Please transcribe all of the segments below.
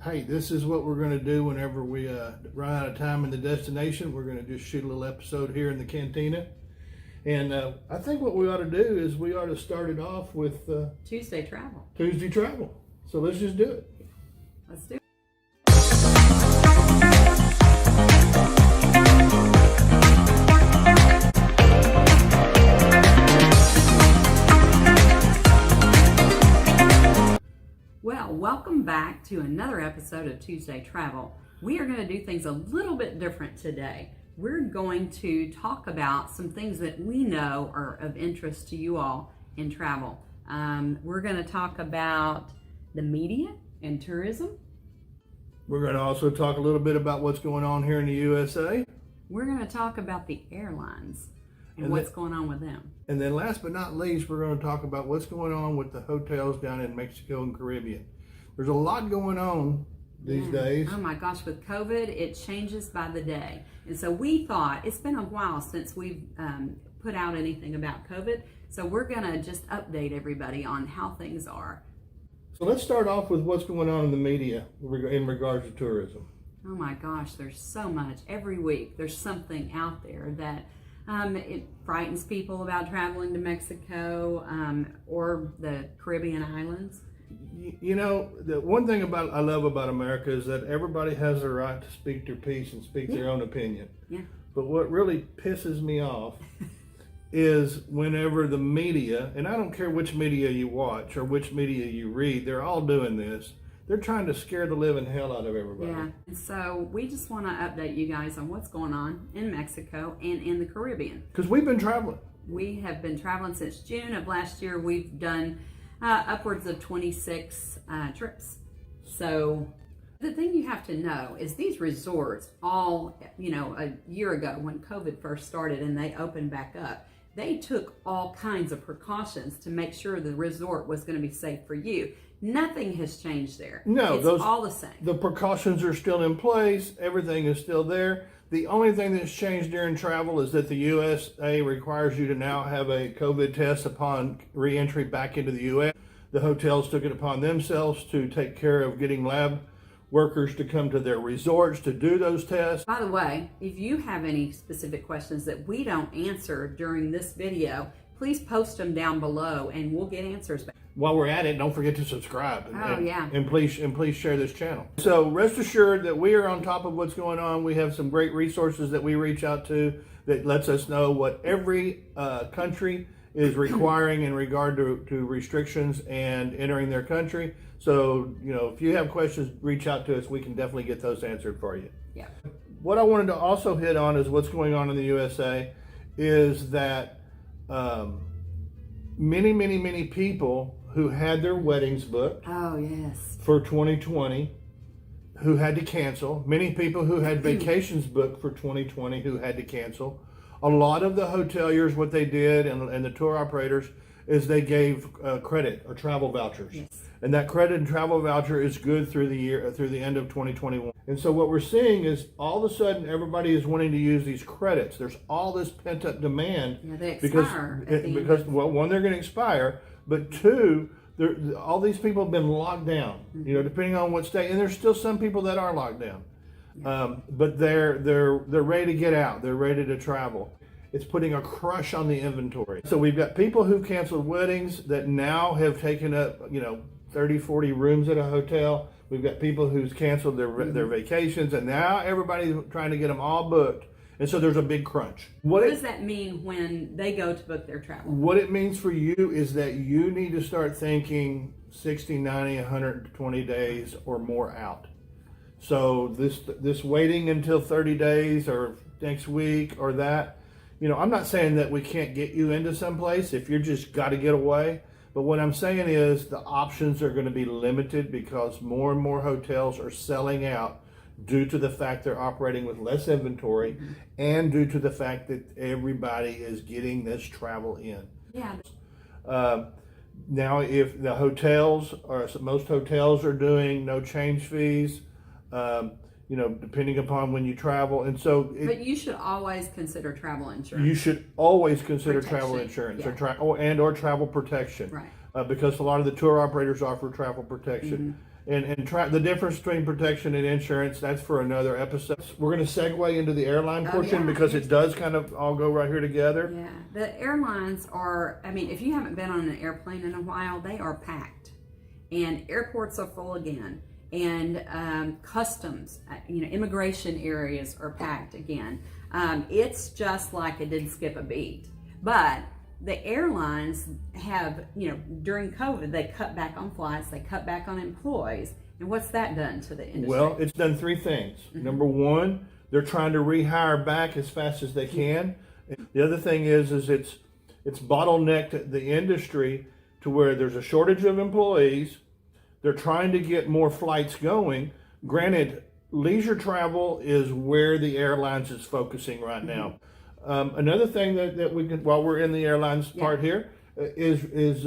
hey, this is what we're going to do whenever we run out of time in the destination. We're going to just shoot a little episode here in the cantina. And I think what we ought to do is we ought to start it off with Tuesday travel. Tuesday travel. So let's just do it. Let's do it. Well, welcome back to another episode of Tuesday Travel. We are going to do things a little bit different today. We're going to talk about some things that we know are of interest to you all in travel. We're going to talk about the media and tourism. We're going to also talk a little bit about what's going on here in the USA. We're going to talk about the airlines and what's going on with them. And then last but not least, we're going to talk about what's going on with the hotels down in Mexico and Caribbean. There's a lot going on these days. Oh my gosh, with COVID, it changes by the day. And so we thought, it's been a while since we've put out anything about COVID. So we're going to just update everybody on how things are. So let's start off with what's going on in the media in regards to tourism. Oh my gosh, there's so much. Every week there's something out there that it frightens people about traveling to Mexico or the Caribbean islands. You know, the one thing I love about America is that everybody has the right to speak their piece and speak their own opinion. Yeah. But what really pisses me off is whenever the media, and I don't care which media you watch or which media you read, they're all doing this. They're trying to scare the living hell out of everybody. Yeah, and so we just want to update you guys on what's going on in Mexico and in the Caribbean. Because we've been traveling. We have been traveling since June of last year. We've done upwards of 26 trips. So the thing you have to know is these resorts all, a year ago when COVID first started and they opened back up, they took all kinds of precautions to make sure the resort was going to be safe for you. Nothing has changed there. No, it's all the same. The precautions are still in place. Everything is still there. The only thing that's changed during travel is that the USA requires you to now have a COVID test upon re-entry back into the U.S. The hotels took it upon themselves to take care of getting lab workers to come to their resorts to do those tests. By the way, if you have any specific questions that we don't answer during this video, please post them down below and we'll get answers back. While we're at it, don't forget to subscribe yeah. and please share this channel. So rest assured that we are on top of what's going on. We have some great resources that we reach out to that lets us know what every country is requiring in regard to restrictions and entering their country. So, if you have questions, reach out to us. We can definitely get those answered for you. Yeah. What I wanted to also hit on is what's going on in the USA is that many people who had their weddings booked Oh, yes. for 2020 who had to cancel. Many people who had vacations booked for 2020 who had to cancel. A lot of the hoteliers, what they did, and the tour operators, is they gave credit or travel vouchers. Yes. And that credit and travel voucher is good through the end of 2021. And so what we're seeing is all of a sudden everybody is wanting to use these credits. There's all this pent up demand. Yeah, they expire because one, they're going to expire, but two, all these people have been locked down. Mm-hmm. Depending on what state, and there's still some people that are locked down. But they're ready to get out. They're ready to travel. It's putting a crush on the inventory. So we've got people who canceled weddings that now have taken up 30, 40 rooms at a hotel. We've got people who's canceled their vacations, and now everybody's trying to get them all booked. And so there's a big crunch. What does that mean when they go to book their travel? What it means for you is that you need to start thinking 60, 90, 120 days or more out. So this waiting until 30 days or next week or that, I'm not saying that we can't get you into someplace if you're just got to get away. But what I'm saying is the options are going to be limited because more and more hotels are selling out due to the fact they're operating with less inventory and due to the fact that everybody is getting this travel in. Yeah. Now, if the hotels most hotels are doing no change fees, depending upon when you travel. And so but you should always consider travel insurance. You should always consider Protection. travel insurance Yeah. or travel protection. Right. Because a lot of the tour operators offer travel protection. and try the difference between protection and insurance. That's for another episode. We're going to segue into the airline portion because it does kind of all go right here together. Yeah, the airlines are, I mean, if you haven't been on an airplane in a while, they are packed. And airports are full again. And customs, immigration areas are packed again. It's just like it didn't skip a beat. But the airlines have, during COVID, they cut back on flights, they cut back on employees. And what's that done to the industry? Well, it's done three things. Number one, they're trying to rehire back as fast as they can. The other thing is it's bottlenecked the industry to where there's a shortage of employees. They're trying to get more flights going. Granted, leisure travel is where the airlines is focusing right now. Another thing that we can, while we're in the airlines part here, is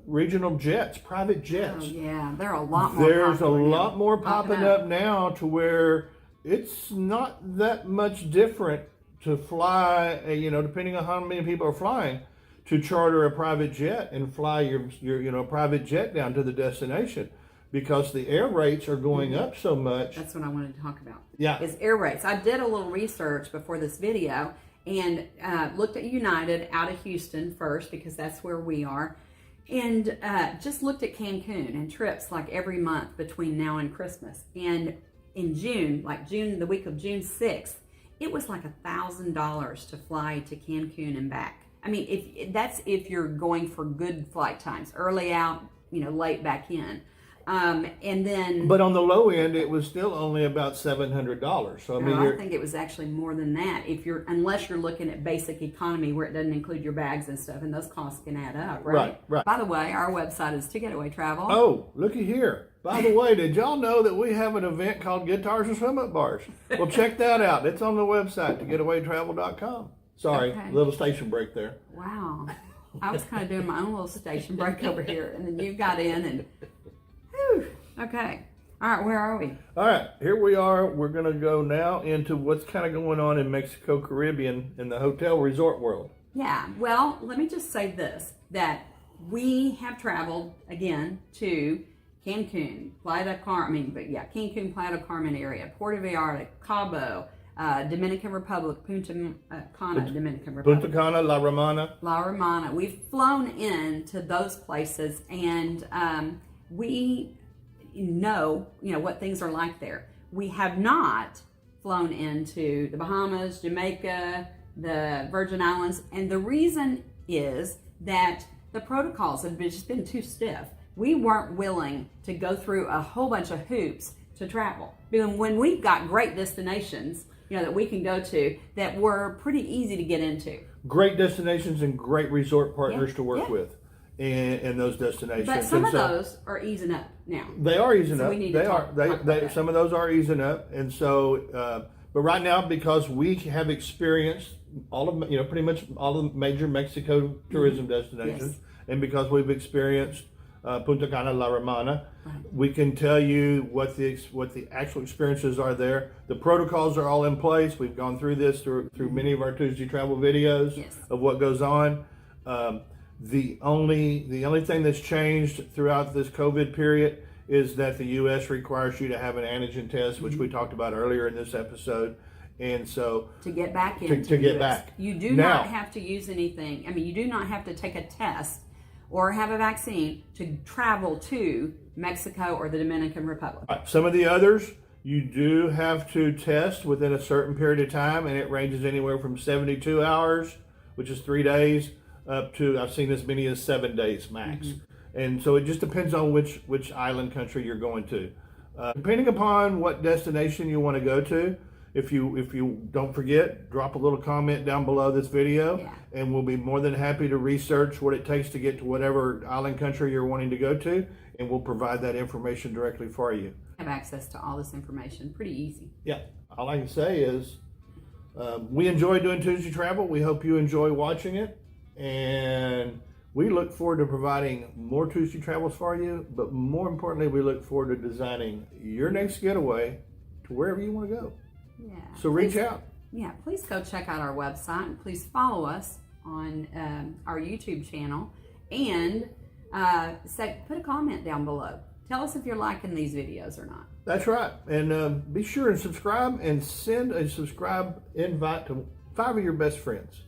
regional jets, private jets. Oh, yeah, there are a lot more. There's a lot more popping up now to where it's not that much different to fly, depending on how many people are flying, to charter a private jet and fly your private jet down to the destination, because the air rates are going up so much. That's what I wanted to talk about. Yeah, is air rates. I did a little research before this video and looked at United out of Houston first, because that's where we are, and just looked at Cancun and trips like every month between now and Christmas. And in June, the week of June 6th, it was like $1,000 to fly to Cancun and back. I mean, if you're going for good flight times, early out, late back in. And then, but on the low end, it was still only about $700. So I think it was actually more than that. Unless you're looking at basic economy, where it doesn't include your bags and stuff, and those costs can add up, right? Right. By the way, our website is To Getaway Travel. Oh, looky here. By the way, did y'all know that we have an event called Guitars and Swim Up Bars? Well, check that out. It's on the website, togetawaytravel.com. Sorry, little station break there. Wow. I was kind of doing my own little station break over here, and then you got in and. Whew. Okay. All right, where are we? All right, here we are. We're going to go now into what's kind of going on in Mexico, Caribbean, in the hotel resort world. Yeah, well, let me just say this, that we have traveled, again, to Cancun, Cancun, Playa del Carmen area, Puerto Vallarta, Cabo, Dominican Republic, Punta Cana, Dominican Republic. Punta Cana, La Romana. La Romana. We've flown into those places, and we know, what things are like there. We have not flown into the Bahamas, Jamaica, the Virgin Islands, and the reason is that the protocols have just been too stiff. We weren't willing to go through a whole bunch of hoops to travel. Because when we've got great destinations, that we can go to that were pretty easy to get into. Great destinations and great resort partners to work with in those destinations. But some of those are easing up now. They are easing up. We need to talk about that. Some of those are easing up, and so. But right now, because we have experienced pretty much all of the major Mexico tourism destinations, and because we've experienced Punta Cana, La Romana, we can tell you what the actual experiences are there. The protocols are all in place. We've gone through this through many of our Tuesday travel videos of what goes on. The only thing that's changed throughout this COVID period is that the U.S. requires you to have an antigen test, which we talked about earlier in this episode. And so to get back into to get back, you do not have to use anything. I mean, you do not have to take a test or have a vaccine to travel to Mexico or the Dominican Republic. Some of the others, you do have to test within a certain period of time, and it ranges anywhere from 72 hours, which is 3 days, up to, I've seen as many as 7 days max. And so it just depends on which island country you're going to. Depending upon what destination you want to go to, if you don't forget, drop a little comment down below this video, and we'll be more than happy to research what it takes to get to whatever island country you're wanting to go to, and we'll provide that information directly for you. Have access to all this information, pretty easy. Yeah, all I can say is we enjoy doing Tuesday Travel. We hope you enjoy watching it, and we look forward to providing more Tuesday Travels for you, but more importantly, we look forward to designing your next getaway to wherever you want to go. Yeah. So reach out. Yeah, please go check out our website, and please follow us on our YouTube channel, and put a comment down below. Tell us if you're liking these videos or not. That's right. And be sure and subscribe and send a subscribe invite to 5 of your best friends.